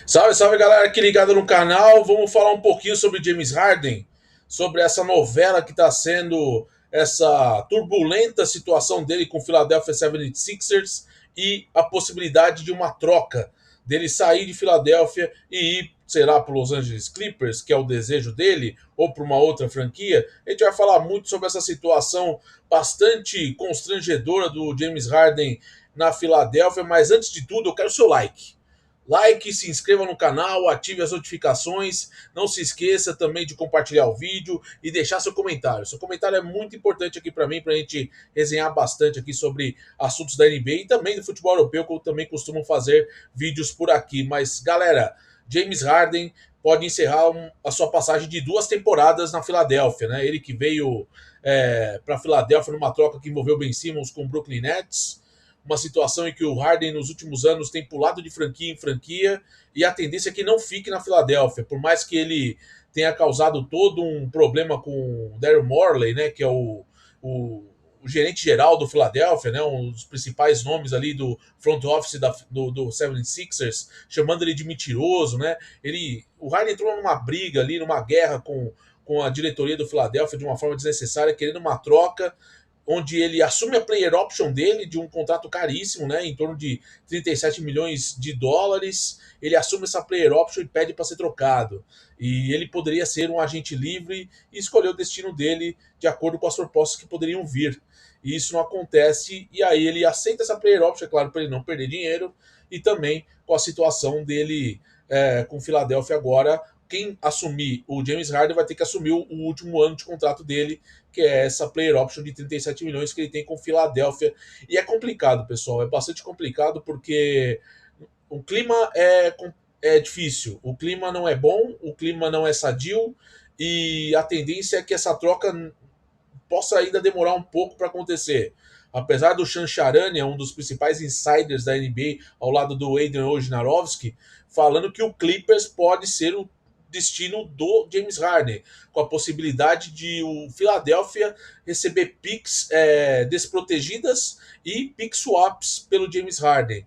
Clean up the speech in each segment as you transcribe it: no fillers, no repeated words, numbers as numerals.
Salve, salve galera que ligada no canal. Vamos falar um pouquinho sobre James Harden, sobre essa novela que está sendo essa turbulenta situação dele com o Philadelphia 76ers e a possibilidade de uma troca dele sair de Filadélfia e ir, sei lá, para os Los Angeles Clippers, que é o desejo dele, ou para uma outra franquia. A gente vai falar muito sobre essa situação bastante constrangedora do James Harden na Filadélfia, mas antes de tudo eu quero o seu like. Like, se inscreva no canal, ative as notificações. Não se esqueça também de compartilhar o vídeo e deixar seu comentário. Seu comentário é muito importante aqui para mim, para a gente resenhar bastante aqui sobre assuntos da NBA e também do futebol europeu, que eu também costumo fazer vídeos por aqui. Mas, galera, James Harden pode encerrar a sua passagem de 2 temporadas na Filadélfia, né? Ele que veio para a Filadélfia numa troca que envolveu Ben Simmons com o Brooklyn Nets, uma situação em que o Harden nos últimos anos tem pulado de franquia em franquia e a tendência é que não fique na Filadélfia, por mais que ele tenha causado todo um problema com o Daryl Morey, né, que é o gerente geral do Philadelphia, né, um dos principais nomes ali do front office do 76ers, chamando ele de mentiroso, né? O Harden entrou numa briga ali, numa guerra com a diretoria do Philadelphia de uma forma desnecessária, querendo uma troca onde ele assume a player option dele de um contrato caríssimo, né, em torno de 37 milhões de dólares. Ele assume essa player option e pede para ser trocado. E ele poderia ser um agente livre e escolher o destino dele de acordo com as propostas que poderiam vir. E isso não acontece, e aí ele aceita essa player option, é claro, para ele não perder dinheiro, e também com a situação dele com o Philadelphia agora. Quem assumir o James Harden vai ter que assumir o último ano de contrato dele, que é essa player option de 37 milhões que ele tem com Filadélfia. E é complicado, pessoal, é bastante complicado porque o clima é difícil, o clima não é bom, o clima não é sadio e a tendência é que essa troca possa ainda demorar um pouco para acontecer. Apesar do Sean Charania, um dos principais insiders da NBA, ao lado do Adrian Wojnarowski, falando que o Clippers pode ser o destino do James Harden, com a possibilidade de o Philadelphia receber picks desprotegidas e pick swaps pelo James Harden.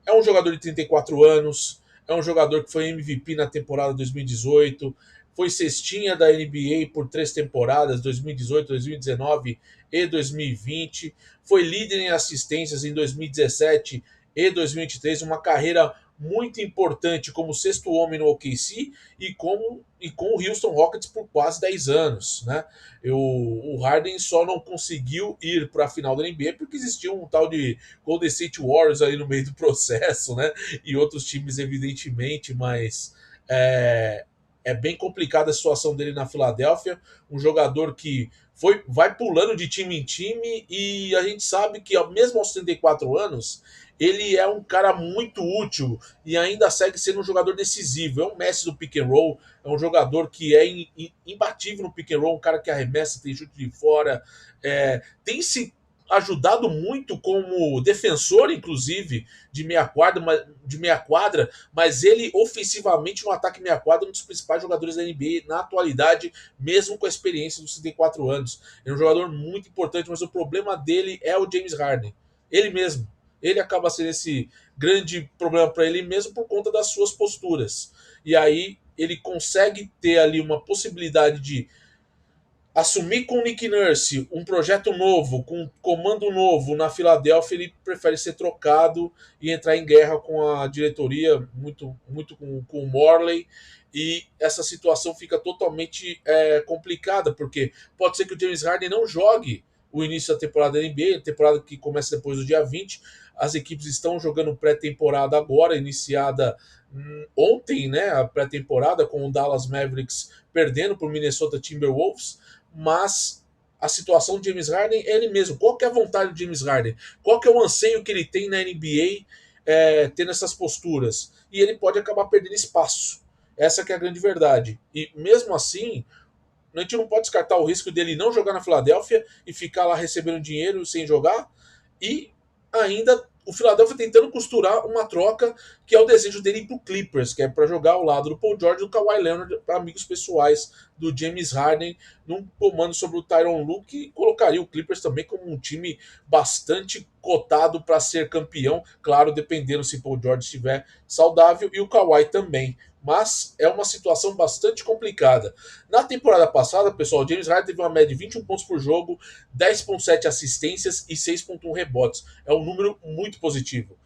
É um jogador de 34 anos, é um jogador que foi MVP na temporada 2018, foi cestinha da NBA por 3 temporadas, 2018, 2019 e 2020, foi líder em assistências em 2017 e 2023, uma carreira muito importante como sexto homem no OKC e com o Houston Rockets por quase 10 anos. Né? O Harden só não conseguiu ir para a final da NBA porque existia um tal de Golden State Warriors ali no meio do processo, né? E outros times, evidentemente, mas é bem complicada a situação dele na Filadélfia. Um jogador que vai pulando de time em time e a gente sabe que, mesmo aos 34 anos, ele é um cara muito útil e ainda segue sendo um jogador decisivo. É um Messi do pick and roll, é um jogador que é imbatível no pick and roll, um cara que arremessa, tem chute de fora, tem se ajudado muito como defensor, inclusive, de meia quadra, mas ele ofensivamente no ataque meia quadra é um dos principais jogadores da NBA na atualidade, mesmo com a experiência dos 34 anos. É um jogador muito importante, mas o problema dele é o James Harden. Ele mesmo. Ele acaba sendo esse grande problema para ele mesmo por conta das suas posturas. E aí ele consegue ter ali uma possibilidade de assumir com o Nick Nurse um projeto novo, com um comando novo na Filadélfia. Ele prefere ser trocado e entrar em guerra com a diretoria, muito com o Morley, e essa situação fica totalmente complicada, porque pode ser que o James Harden não jogue o início da temporada da NBA, temporada que começa depois do dia 20. As equipes estão jogando pré-temporada agora, iniciada ontem, né, a pré-temporada, com o Dallas Mavericks perdendo para o Minnesota Timberwolves, mas a situação do James Harden é ele mesmo. Qual que é a vontade do James Harden? Qual que é o anseio que ele tem na NBA tendo essas posturas? E ele pode acabar perdendo espaço. Essa que é a grande verdade. E mesmo assim, a gente não pode descartar o risco dele não jogar na Filadélfia e ficar lá recebendo dinheiro sem jogar e ainda o Philadelphia tentando costurar uma troca que é o desejo dele ir pro Clippers, que é para jogar ao lado do Paul George e do Kawhi Leonard, para amigos pessoais do James Harden, num comando sobre o Tyronn Lue, que colocaria o Clippers também como um time bastante cotado para ser campeão, claro, dependendo se Paul George estiver saudável e o Kawhi também. Mas é uma situação bastante complicada. Na temporada passada, pessoal, o James Harden teve uma média de 21 pontos por jogo, 10,7 assistências e 6,1 rebotes. É um número muito positivo.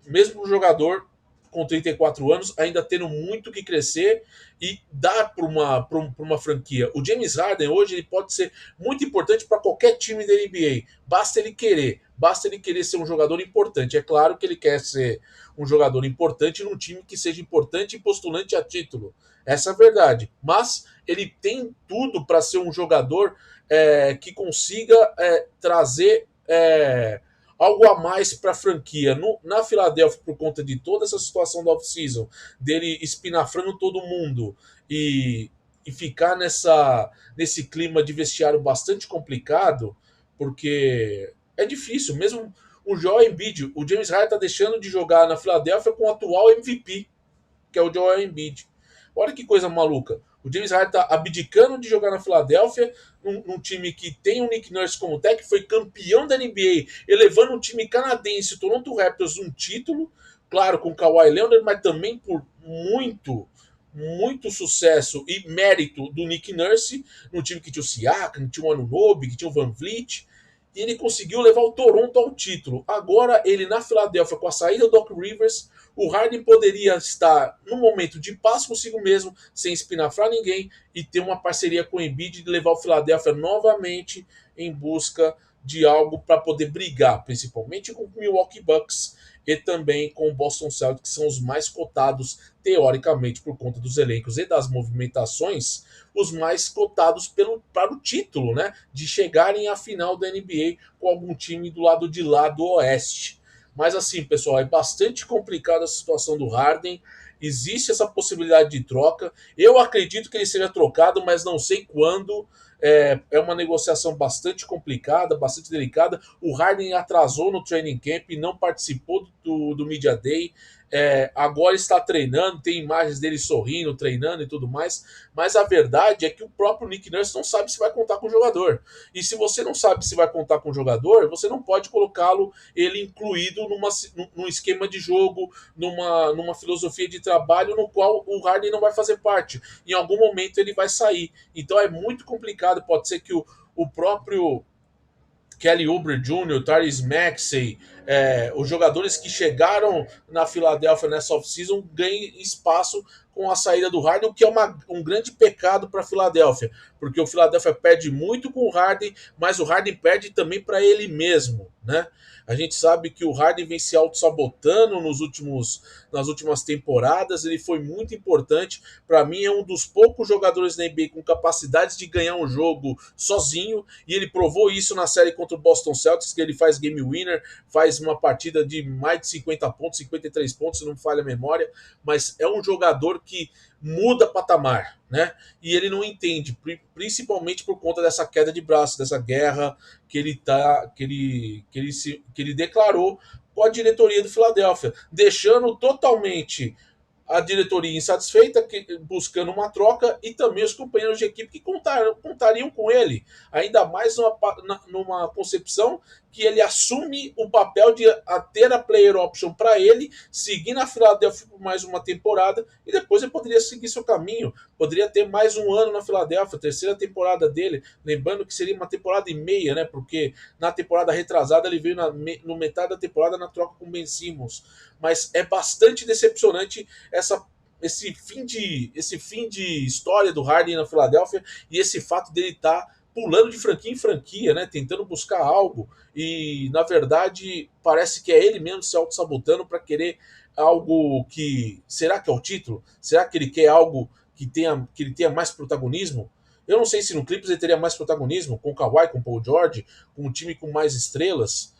Mesmo um jogador com 34 anos, ainda tendo muito que crescer e dar para uma franquia. O James Harden hoje ele pode ser muito importante para qualquer time da NBA. Basta ele querer ser um jogador importante. É claro que ele quer ser um jogador importante num time que seja importante e postulante a título. Essa é a verdade. Mas ele tem tudo para ser um jogador que consiga trazer algo a mais para a franquia. Na Filadélfia, por conta de toda essa situação da off-season, dele espinafrando todo mundo e ficar nesse clima de vestiário bastante complicado, porque é difícil, mesmo o Joel Embiid, o James Harden está deixando de jogar na Filadélfia com o atual MVP, que é o Joel Embiid. Olha que coisa maluca. O James Harden está abdicando de jogar na Filadélfia, num time que tem o Nick Nurse como técnico, foi campeão da NBA, elevando um time canadense, o Toronto Raptors, um título, claro, com o Kawhi Leonard, mas também por muito sucesso e mérito do Nick Nurse, no time que tinha o Siakam, que tinha o Anunoby, que tinha o Van Vliet, e ele conseguiu levar o Toronto ao título. Agora, ele na Filadélfia, com a saída do Doc Rivers, o Harden poderia estar num momento de paz consigo mesmo, sem espinafrar ninguém, e ter uma parceria com o Embiid de levar o Philadelphia novamente em busca de algo para poder brigar, principalmente com o Milwaukee Bucks e também com o Boston Celtics, que são os mais cotados, teoricamente, por conta dos elencos e das movimentações, os mais cotados para o título, né? De chegarem à final da NBA com algum time do lado de lá do Oeste. Mas assim, pessoal, é bastante complicada a situação do Harden. Existe essa possibilidade de troca. Eu acredito que ele seja trocado, mas não sei quando. É uma negociação bastante complicada, bastante delicada. O Harden atrasou no training camp, não participou do Media Day. Agora está treinando, tem imagens dele sorrindo, treinando e tudo mais. Mas a verdade é que o próprio Nick Nurse não sabe se vai contar com o jogador. E se você não sabe se vai contar com o jogador, você não pode colocá-lo ele incluído num esquema de jogo, numa filosofia de trabalho no qual o Harden não vai fazer parte. Em algum momento ele vai sair. Então é muito complicado. Pode ser que o próprio Kelly Oubre Jr., Tyrese Maxey, os jogadores que chegaram na Filadélfia nessa off-season ganhem espaço com a saída do Harden, o que é um grande pecado para a Filadélfia, porque o Filadélfia perde muito com o Harden, mas o Harden perde também para ele mesmo, né? A gente sabe que o Harden vem se auto-sabotando nas últimas temporadas, ele foi muito importante. Para mim, é um dos poucos jogadores da NBA com capacidade de ganhar um jogo sozinho, e ele provou isso na série contra o Boston Celtics, que ele faz game winner, faz uma partida de mais de 50 pontos, 53 pontos, se não me falha a memória, mas é um jogador que muda patamar, né? E ele não entende, principalmente por conta dessa queda de braço, dessa guerra que ele declarou com a diretoria do Philadelphia, deixando totalmente a diretoria insatisfeita, buscando uma troca, e também os companheiros de equipe que contariam com ele, ainda mais numa concepção que ele assume o papel de ter a player option para ele, seguir na Filadélfia por mais uma temporada, e depois ele poderia seguir seu caminho, poderia ter mais um ano na Filadélfia, a terceira temporada dele, lembrando que seria uma temporada e meia, né? Porque na temporada retrasada ele veio no metade da temporada na troca com Ben Simmons. Mas é bastante decepcionante esse fim de história do Harden na Filadélfia, e esse fato dele estar pulando de franquia em franquia, né, tentando buscar algo, e na verdade parece que é ele mesmo se auto-sabotando para querer algo que... Será que é o título? Será que ele quer algo que ele tenha mais protagonismo? Eu não sei se no Clippers ele teria mais protagonismo, com o Kawhi, com o Paul George, com um time com mais estrelas,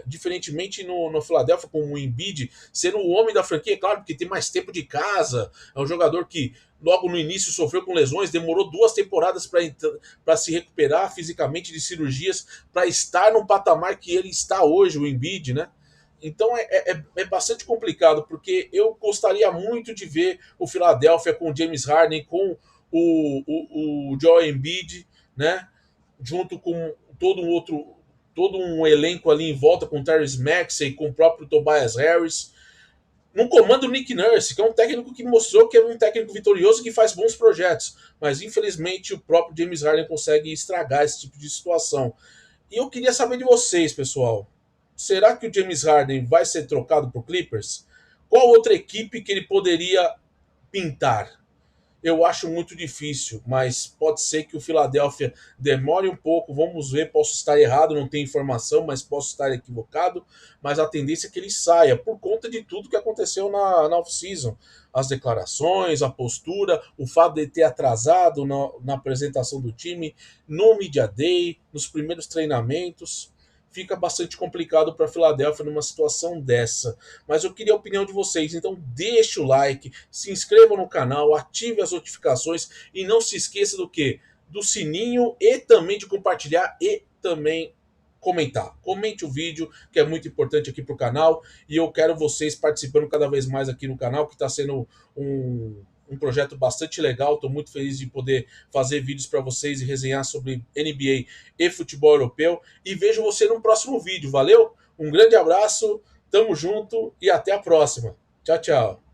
diferentemente no Philadelphia, com o Embiid sendo o homem da franquia, é claro, porque tem mais tempo de casa, é um jogador que logo no início sofreu com lesões, demorou 2 temporadas para se recuperar fisicamente de cirurgias, para estar no patamar que ele está hoje, o Embiid, né? Então é bastante complicado, porque eu gostaria muito de ver o Philadelphia com o James Harden, com o Joel Embiid, né? Junto com todo um elenco ali em volta, com o Tyrese Maxey, com o próprio Tobias Harris. No comando o Nick Nurse, que é um técnico que mostrou que é um técnico vitorioso que faz bons projetos. Mas infelizmente o próprio James Harden consegue estragar esse tipo de situação. E eu queria saber de vocês, pessoal. Será que o James Harden vai ser trocado por Clippers? Qual outra equipe que ele poderia pintar? Eu acho muito difícil, mas pode ser que o Philadelphia demore um pouco. Vamos ver, posso estar errado, não tenho informação, mas posso estar equivocado. Mas a tendência é que ele saia por conta de tudo que aconteceu na off-season. As declarações, a postura, o fato de ter atrasado na apresentação do time, no Media Day, nos primeiros treinamentos. Fica bastante complicado para a Filadélfia numa situação dessa. Mas eu queria a opinião de vocês, então deixe o like, se inscreva no canal, ative as notificações e não se esqueça do que? Do sininho e também de compartilhar e também comentar. Comente o vídeo, que é muito importante aqui para o canal, e eu quero vocês participando cada vez mais aqui no canal, que está sendo um projeto bastante legal. Estou muito feliz de poder fazer vídeos para vocês e resenhar sobre NBA e futebol europeu. E vejo você no próximo vídeo. Valeu? Um grande abraço, tamo junto e até a próxima. Tchau, tchau.